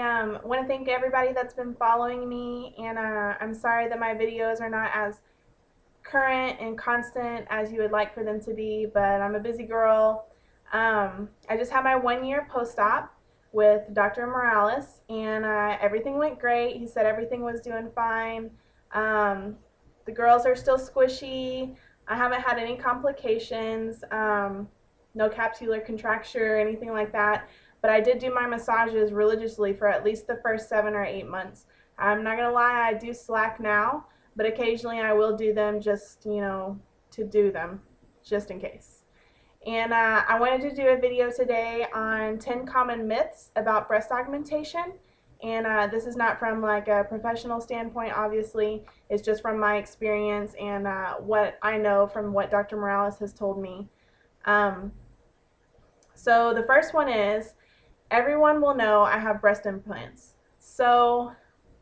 I want to thank everybody that's been following me, and I'm sorry that my videos are not as current and constant as you would like for them to be, but I'm a busy girl. I just had my 1-year post-op with Dr. Morales, and everything went great. He said everything was doing fine. The girls are still squishy. I haven't had any complications, no capsular contracture or anything like that. But I did do my massages religiously for at least the first 7 or 8 months. I'm not going to lie, I do slack now, but occasionally I will do them just, to do them, just in case. And I wanted to do a video today on 10 common myths about breast augmentation. And this is not from like a professional standpoint, obviously. It's just from my experience and what I know from what Dr. Morales has told me. So the first one is, everyone will know I have breast implants. So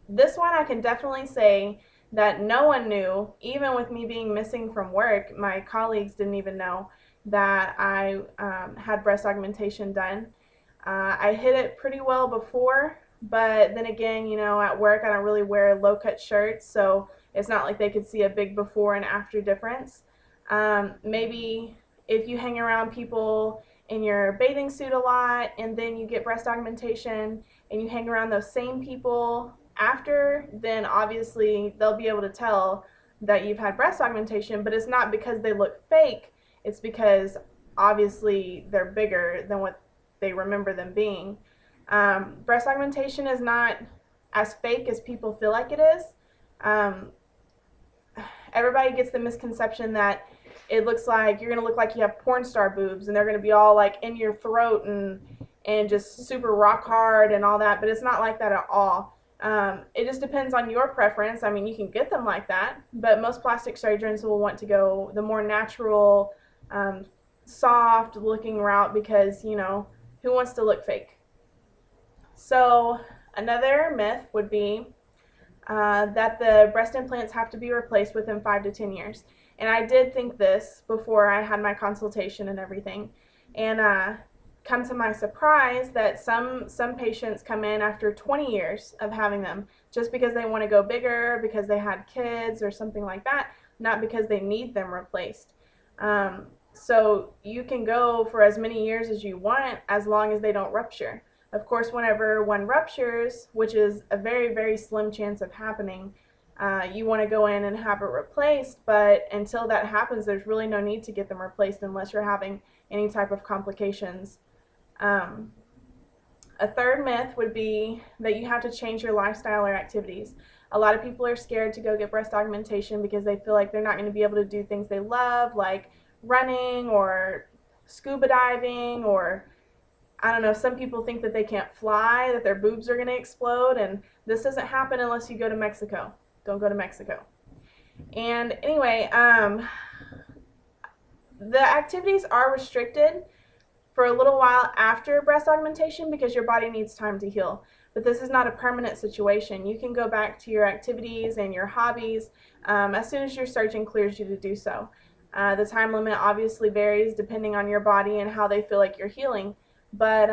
this one I can definitely say that no one knew, even with me being missing from work. My colleagues didn't even know that I had breast augmentation done. I hid it pretty well before, but then again, at work I don't really wear low-cut shirts, so it's not like they could see a big before and after difference. Maybe if you hang around people in your bathing suit a lot and then you get breast augmentation and you hang around those same people after, then obviously they'll be able to tell that you've had breast augmentation, but it's not because they look fake, it's because obviously they're bigger than what they remember them being. Breast augmentation is not as fake as people feel like it is. Everybody gets the misconception that it looks like you're going to look like you have porn star boobs and they're going to be all like in your throat and just super rock hard and all that, but it's not like that at all. It just depends on your preference. I mean, you can get them like that, but most plastic surgeons will want to go the more natural, soft looking route because, who wants to look fake? So another myth would be that the breast implants have to be replaced within 5 to 10 years. And I did think this before I had my consultation and everything. And come to my surprise that some patients come in after 20 years of having them just because they want to go bigger, because they had kids or something like that, not because they need them replaced. So you can go for as many years as you want as long as they don't rupture. Of course, whenever one ruptures, which is a very, very slim chance of happening, you want to go in and have it replaced, but until that happens, there's really no need to get them replaced unless you're having any type of complications. A third myth would be that you have to change your lifestyle or activities. A lot of people are scared to go get breast augmentation because they feel like they're not going to be able to do things they love, like running or scuba diving, or I don't know, some people think that they can't fly, that their boobs are going to explode, and this doesn't happen unless you go to Mexico. Don't go to Mexico. And anyway, the activities are restricted for a little while after breast augmentation because your body needs time to heal. But this is not a permanent situation. You can go back to your activities and your hobbies as soon as your surgeon clears you to do so. The time limit obviously varies depending on your body and how they feel like you're healing, but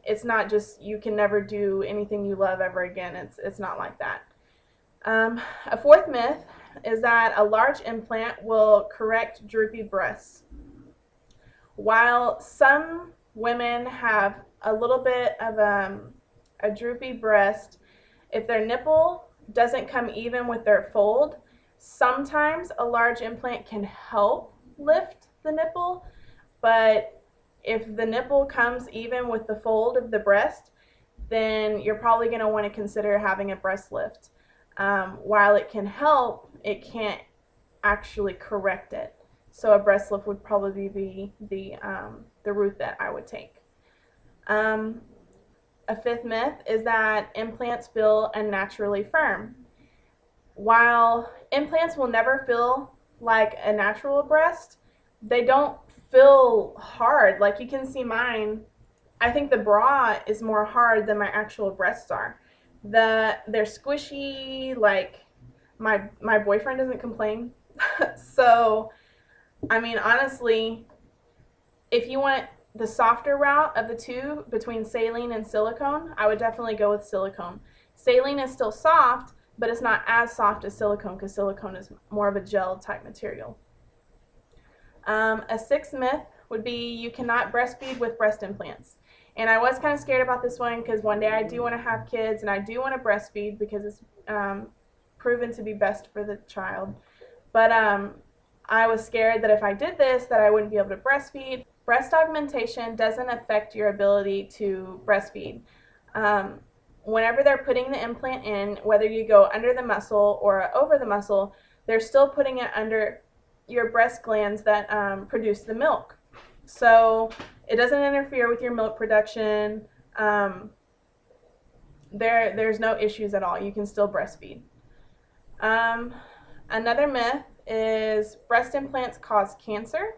it's not just you can never do anything you love ever again. It's not like that. A fourth myth is that a large implant will correct droopy breasts. While some women have a little bit of a droopy breast, if their nipple doesn't come even with their fold, sometimes a large implant can help lift the nipple, but if the nipple comes even with the fold of the breast, then you're probably going to want to consider having a breast lift. While it can help, it can't actually correct it. So a breast lift would probably be the route that I would take. A fifth myth is that implants feel unnaturally firm. While implants will never feel like a natural breast, they don't feel hard. Like you can see mine, I think the bra is more hard than my actual breasts are. They're squishy, like my boyfriend doesn't complain. So, I mean, honestly, if you want the softer route of the two between saline and silicone, I would definitely go with silicone. Saline is still soft, but it's not as soft as silicone because silicone is more of a gel type material. A sixth myth would be you cannot breastfeed with breast implants. And I was kind of scared about this one because one day I do want to have kids and I do want to breastfeed because it's proven to be best for the child. But I was scared that if I did this that I wouldn't be able to breastfeed. Breast augmentation doesn't affect your ability to breastfeed. Whenever they're putting the implant in, whether you go under the muscle or over the muscle, they're still putting it under your breast glands that produce the milk. So it doesn't interfere with your milk production. There's no issues at all. You can still breastfeed. Another myth is breast implants cause cancer,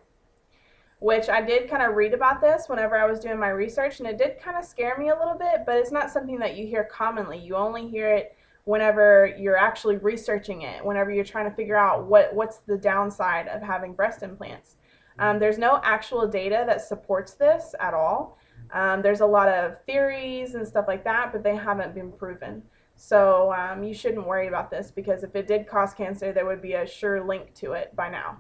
which I did kind of read about this whenever I was doing my research, and it did kind of scare me a little bit, but it's not something that you hear commonly. You only hear it whenever you're actually researching it, whenever you're trying to figure out what's the downside of having breast implants. There's no actual data that supports this at all. There's a lot of theories and stuff like that, but they haven't been proven. So you shouldn't worry about this because if it did cause cancer, there would be a sure link to it by now.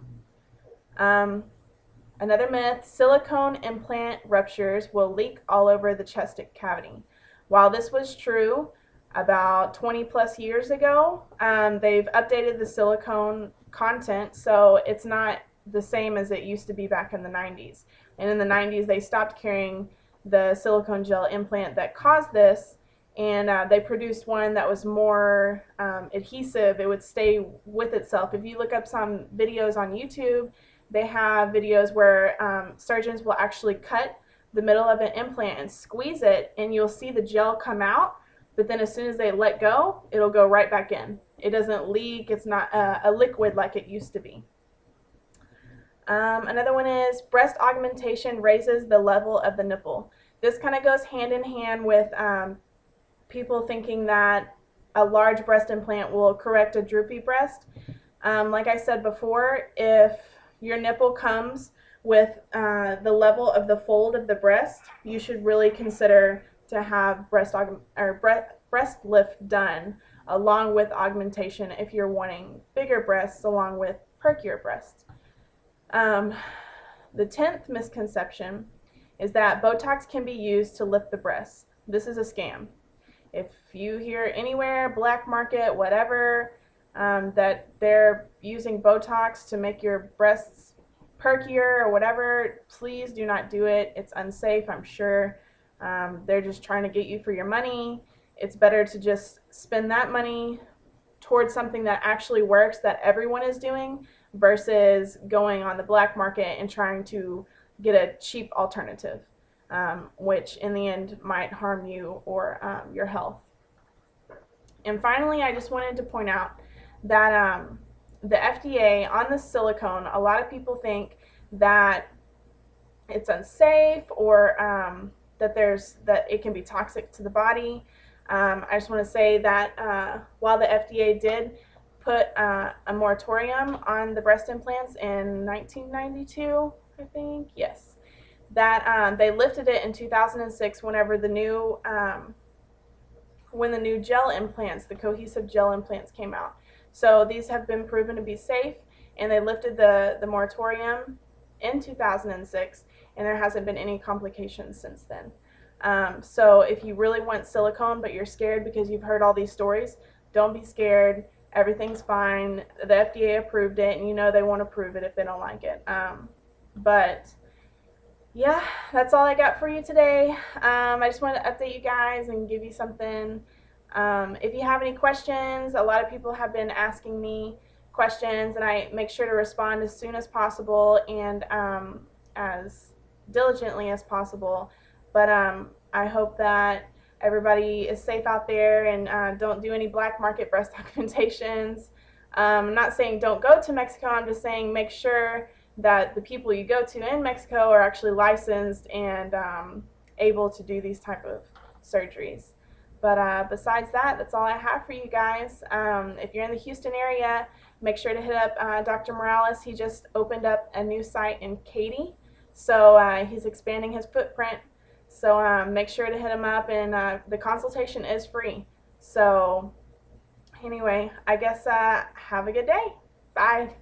Another myth, silicone implant ruptures will leak all over the chest cavity. While this was true about 20 plus years ago, they've updated the silicone content, so it's not the same as it used to be back in the 90s. And in the 90s, they stopped carrying the silicone gel implant that caused this, and they produced one that was more adhesive. It would stay with itself. If you look up some videos on YouTube, they have videos where surgeons will actually cut the middle of an implant and squeeze it, and you'll see the gel come out, but then as soon as they let go, it'll go right back in. It doesn't leak. It's not a liquid like it used to be. Another one is breast augmentation raises the level of the nipple. This kind of goes hand in hand with people thinking that a large breast implant will correct a droopy breast. Like I said before, if your nipple comes with the level of the fold of the breast, you should really consider to have breast lift done along with augmentation if you're wanting bigger breasts along with perkier breasts. The 10th misconception is that Botox can be used to lift the breasts. This is a scam. If you hear anywhere, black market, whatever, that they're using Botox to make your breasts perkier or whatever, please do not do it. It's unsafe, I'm sure. They're just trying to get you for your money. It's better to just spend that money towards something that actually works, that everyone is doing, versus going on the black market and trying to get a cheap alternative, which in the end might harm you or your health. And finally, I just wanted to point out that the FDA on the silicone, a lot of people think that it's unsafe, or that it can be toxic to the body. I just want to say that while the FDA did put a moratorium on the breast implants in 1992, I think, yes, that they lifted it in 2006 whenever when the new gel implants, the cohesive gel implants, came out. So these have been proven to be safe, and they lifted the moratorium in 2006, and there hasn't been any complications since then. So if you really want silicone but you're scared because you've heard all these stories, don't be scared. Everything's fine. The FDA approved it, and you know they won't approve it if they don't like it. But yeah, that's all I got for you today. I just wanted to update you guys and give you something. If you have any questions, a lot of people have been asking me questions, and I make sure to respond as soon as possible and as diligently as possible. But I hope that everybody is safe out there and don't do any black market breast augmentations. I'm not saying don't go to Mexico. I'm just saying make sure that the people you go to in Mexico are actually licensed and able to do these type of surgeries. But besides that, that's all I have for you guys. If you're in the Houston area, make sure to hit up Dr. Morales. He just opened up a new site in Katy, so he's expanding his footprint. So make sure to hit him up, and the consultation is free. So anyway, I guess have a good day. Bye.